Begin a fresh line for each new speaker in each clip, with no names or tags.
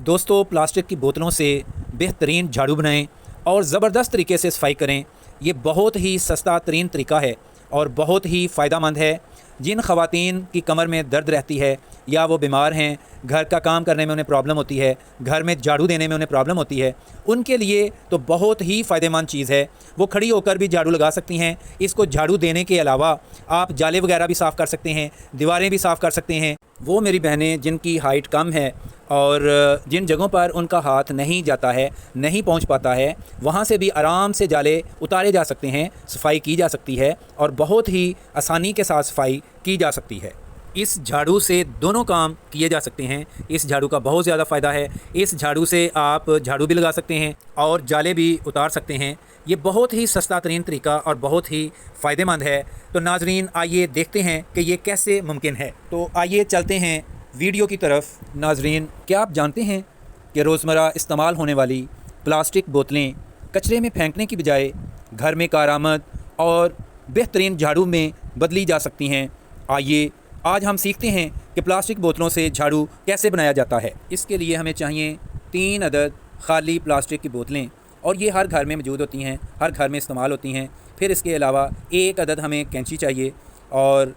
दोस्तों, प्लास्टिक की बोतलों से बेहतरीन झाड़ू बनाएं और ज़बरदस्त तरीके से सफाई करें। ये बहुत ही सस्ता तरीन तरीका है और बहुत ही फ़ायदेमंद है। जिन ख़वातीन की कमर में दर्द रहती है या वो बीमार हैं, घर का काम करने में उन्हें प्रॉब्लम होती है, घर में झाड़ू देने में उन्हें प्रॉब्लम होती है, उनके लिए तो बहुत ही फ़ायदेमंद चीज़ है। वो खड़ी होकर भी झाड़ू लगा सकती हैं। इसको झाड़ू देने के अलावा आप जाले वगैरह भी साफ़ कर सकते हैं, दीवारें भी साफ़ कर सकते हैं। वो मेरी बहनें जिनकी हाइट कम है और जिन जगहों पर उनका हाथ नहीं जाता है, नहीं पहुंच पाता है, वहां से भी आराम से जाले उतारे जा सकते हैं, सफाई की जा सकती है और बहुत ही आसानी के साथ सफाई की जा सकती है। इस झाड़ू से दोनों काम किए जा सकते हैं। इस झाड़ू का बहुत ज़्यादा फ़ायदा है। इस झाड़ू से आप झाड़ू भी लगा सकते हैं और जाले भी उतार सकते हैं। ये बहुत ही सस्ता तरीन तरीका और बहुत ही फ़ायदेमंद है। तो नाजरीन, आइए देखते हैं कि ये कैसे मुमकिन है। तो आइए चलते हैं वीडियो की तरफ। नाजरीन, क्या आप जानते हैं कि रोज़मर्रा इस्तेमाल होने वाली प्लास्टिक बोतलें कचरे में फेंकने की बजाय घर में कारआमद और बेहतरीन झाड़ू में बदली जा सकती हैं। आइए आज हम सीखते हैं कि प्लास्टिक बोतलों से झाड़ू कैसे बनाया जाता है। इसके लिए हमें चाहिए 3 अदद खाली प्लास्टिक की बोतलें और ये हर घर में मौजूद होती हैं, हर घर में इस्तेमाल होती हैं। फिर इसके अलावा 1 अदद हमें कैंची चाहिए और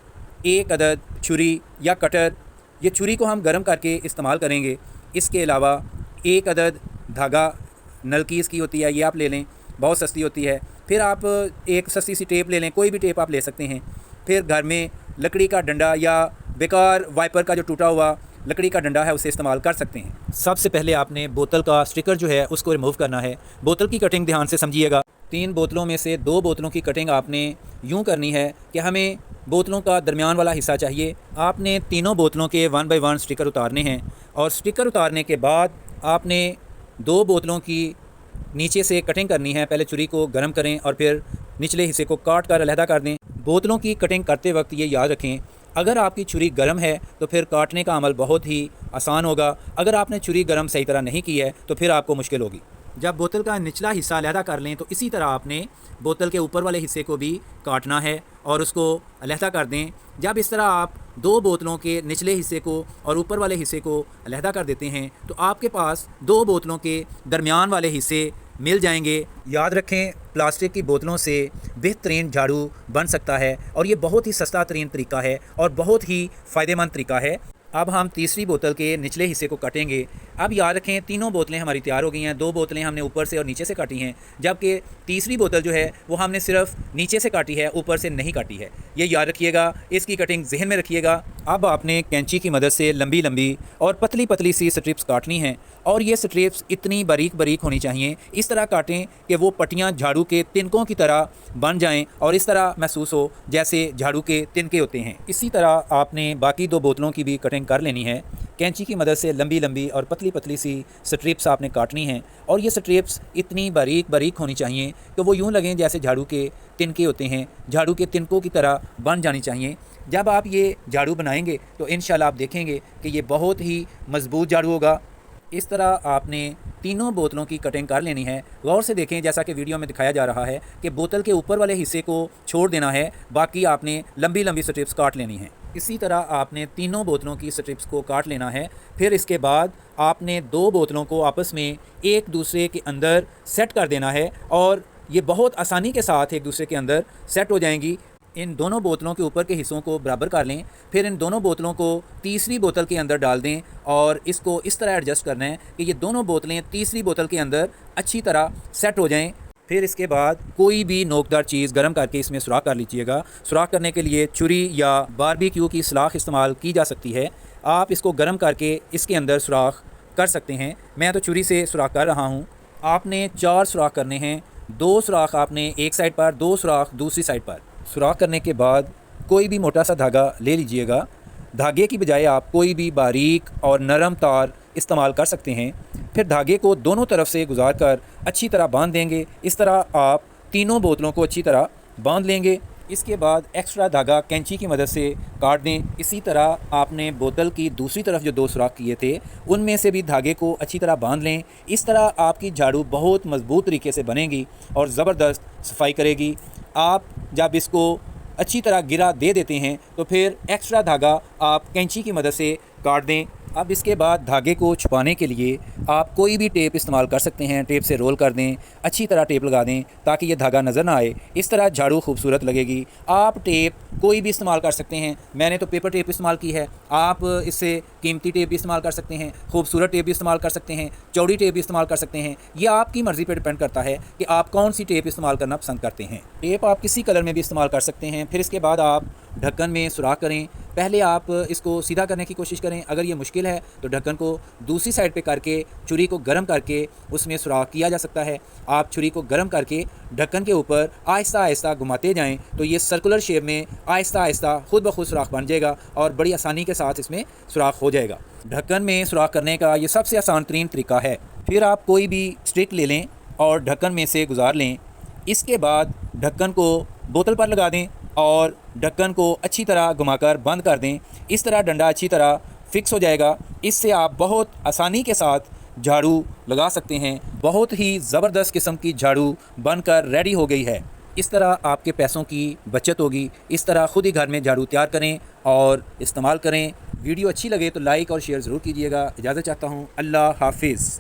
1 अदद छुरी या कटर। ये छुरी को हम गर्म करके इस्तेमाल करेंगे। इसके अलावा 1 अदद धागा, नलकीज़ की होती है, ये आप ले लें, बहुत सस्ती होती है। फिर आप एक सस्ती सी टेप ले लें, कोई भी टेप आप ले सकते हैं। फिर घर में लकड़ी का डंडा या बेकार वाइपर का जो टूटा हुआ लकड़ी का डंडा है उसे इस्तेमाल कर सकते हैं। सबसे पहले आपने बोतल का स्टिकर जो है उसको रिमूव करना है। बोतल की कटिंग ध्यान से समझिएगा। 3 बोतलों में से 2 बोतलों की कटिंग आपने यूँ करनी है कि हमें बोतलों का दरमियान वाला हिस्सा चाहिए। आपने तीनों बोतलों के 1 बाय 1 स्टिकर उतारने हैं और स्टिकर उतारने के बाद आपने 2 बोतलों की नीचे से कटिंग करनी है। पहले छुरी को गर्म करें और फिर निचले हिस्से को काट कर अलहदा कर दें। बोतलों की कटिंग करते वक्त ये याद रखें, अगर आपकी छुरी गर्म है तो फिर काटने का अमल बहुत ही आसान होगा। अगर आपने छुरी गर्म सही तरह नहीं की है तो फिर आपको मुश्किल होगी। जब बोतल का निचला हिस्सा अलहदा कर लें तो इसी तरह आपने बोतल के ऊपर वाले हिस्से को भी काटना है और उसको अलहदा कर दें। जब इस तरह आप 2 बोतलों के निचले हिस्से को और ऊपर वाले हिस्से को अलहदा कर देते हैं तो आपके पास 2 बोतलों के दरमियान वाले हिस्से मिल जाएंगे। याद रखें, प्लास्टिक की बोतलों से बेहतरीन झाड़ू बन सकता है और ये बहुत ही सस्ता तरीन तरीका है और बहुत ही फ़ायदेमंद तरीका है। अब हम तीसरी बोतल के निचले हिस्से को काटेंगे। अब याद रखें, तीनों बोतलें हमारी तैयार हो गई हैं। 2 बोतलें हमने ऊपर से और नीचे से काटी हैं, जबकि तीसरी बोतल जो है वो हमने सिर्फ नीचे से काटी है, ऊपर से नहीं काटी है। ये याद रखिएगा, इसकी कटिंग जहन में रखिएगा। अब आपने कैंची की मदद से लंबी लंबी और पतली पतली सी स्ट्रिप्स काटनी हैं और ये स्ट्रिप्स इतनी बारीक बारीक होनी चाहिए। इस तरह काटें कि वो पट्टियाँ झाड़ू के तिनकों की तरह बन जाएँ और इस तरह महसूस हो जैसे झाड़ू के तिनके होते हैं। इसी तरह आपने बाकी 2 बोतलों की भी कटिंग कर लेनी है। कैंची की मदद से लंबी लंबी और पतली पतली सी स्ट्रिप्स आपने काटनी हैं और ये स्ट्रिप्स इतनी बारीक बारीक होनी चाहिए कि वो यूँ लगें जैसे झाड़ू के तिनके होते हैं, झाड़ू के तिनकों की तरह बन जानी चाहिए। जब आप ये झाड़ू बनाएंगे तो इंशाल्लाह आप देखेंगे कि ये बहुत ही मजबूत झाड़ू होगा। इस तरह आपने तीनों बोतलों की कटिंग कर लेनी है। गौर से देखें, जैसा कि वीडियो में दिखाया जा रहा है कि बोतल के ऊपर वाले हिस्से को छोड़ देना है, बाकी आपने लंबी लंबी स्ट्रिप्स काट लेनी है। इसी तरह आपने तीनों बोतलों की स्ट्रिप्स को काट लेना है। फिर इसके बाद आपने 2 बोतलों को आपस में एक दूसरे के अंदर सेट कर देना है और ये बहुत आसानी के साथ एक दूसरे के अंदर सेट हो जाएंगी। इन दोनों बोतलों के ऊपर के हिस्सों को बराबर कर लें। फिर इन दोनों बोतलों को तीसरी बोतल के अंदर डाल दें और इसको इस तरह एडजस्ट करना है कि ये दोनों बोतलें तीसरी बोतल के अंदर अच्छी तरह सेट हो जाएं। फिर इसके बाद कोई भी नोकदार चीज़ गर्म करके इसमें सुराख कर लीजिएगा। सुराख करने के लिए छुरी या बारबेक्यू की सलाख इस्तेमाल की जा सकती है। आप इसको गर्म करके इसके अंदर सुराख कर सकते हैं। मैं तो छुरी से सुराख कर रहा हूँ। आपने 4 सुराख करने हैं। 2 सुराख आपने एक साइड पर, 2 सुराख दूसरी साइड पर। सुराख करने के बाद कोई भी मोटा सा धागा ले लीजिएगा। धागे की बजाय आप कोई भी बारीक और नरम तार इस्तेमाल कर सकते हैं। फिर धागे को दोनों तरफ से गुजार कर अच्छी तरह बांध देंगे। इस तरह आप तीनों बोतलों को अच्छी तरह बांध लेंगे। इसके बाद एक्स्ट्रा धागा कैंची की मदद से काट दें। इसी तरह आपने बोतल की दूसरी तरफ जो 2 सुराख किए थे उनमें से भी धागे को अच्छी तरह बांध लें। इस तरह आपकी झाड़ू बहुत मजबूत तरीके से बनेगी और ज़बरदस्त सफाई करेगी। आप जब इसको अच्छी तरह गिरा दे देते हैं तो फिर एक्स्ट्रा धागा आप कैंची की मदद से काट दें। अब इसके बाद धागे को छुपाने के लिए आप कोई भी टेप इस्तेमाल कर सकते हैं। टेप से रोल कर दें, अच्छी तरह टेप लगा दें ताकि ये धागा नज़र ना आए। इस तरह झाड़ू खूबसूरत लगेगी। आप टेप कोई भी इस्तेमाल कर सकते हैं। मैंने तो पेपर टेप इस्तेमाल की है। आप इससे कीमती टेप भी इस्तेमाल कर सकते हैं, खूबसूरत टेप भी इस्तेमाल कर सकते हैं, चौड़ी टेप भी इस्तेमाल कर सकते हैं। ये आपकी मर्ज़ी पर डिपेंड करता है कि आप कौन सी टेप इस्तेमाल करना पसंद करते हैं। टेप आप किसी कलर में भी इस्तेमाल कर सकते हैं। फिर इसके बाद आप ढक्कन में सुराख करें। पहले आप इसको सीधा करने की कोशिश करें। अगर ये मुश्किल है तो ढक्कन को दूसरी साइड पे करके छुरी को गर्म करके उसमें सुराख किया जा सकता है। आप छुरी को गर्म करके ढक्कन के ऊपर आहिस्ता आहिस्ता घुमाते जाएं तो ये सर्कुलर शेप में आहिस्ता आहिस्ता खुद ब खुद सुराख बन जाएगा और बड़ी आसानी के साथ इसमें सुराख हो जाएगा। ढक्कन में सुराख करने का ये सबसे आसान तरीन तरीका है। फिर आप कोई भी स्टिक ले लें और ढक्कन में से गुजार लें। इसके बाद ढक्कन को बोतल पर लगा दें और ढक्कन को अच्छी तरह घुमाकर बंद कर दें। इस तरह डंडा अच्छी तरह फिक्स हो जाएगा। इससे आप बहुत आसानी के साथ झाड़ू लगा सकते हैं। बहुत ही ज़बरदस्त किस्म की झाड़ू बनकर रेडी हो गई है। इस तरह आपके पैसों की बचत होगी। इस तरह ख़ुद ही घर में झाड़ू तैयार करें और इस्तेमाल करें। वीडियो अच्छी लगे तो लाइक और शेयर ज़रूर कीजिएगा। इजाज़त चाहता हूँ। अल्लाह हाफिज़।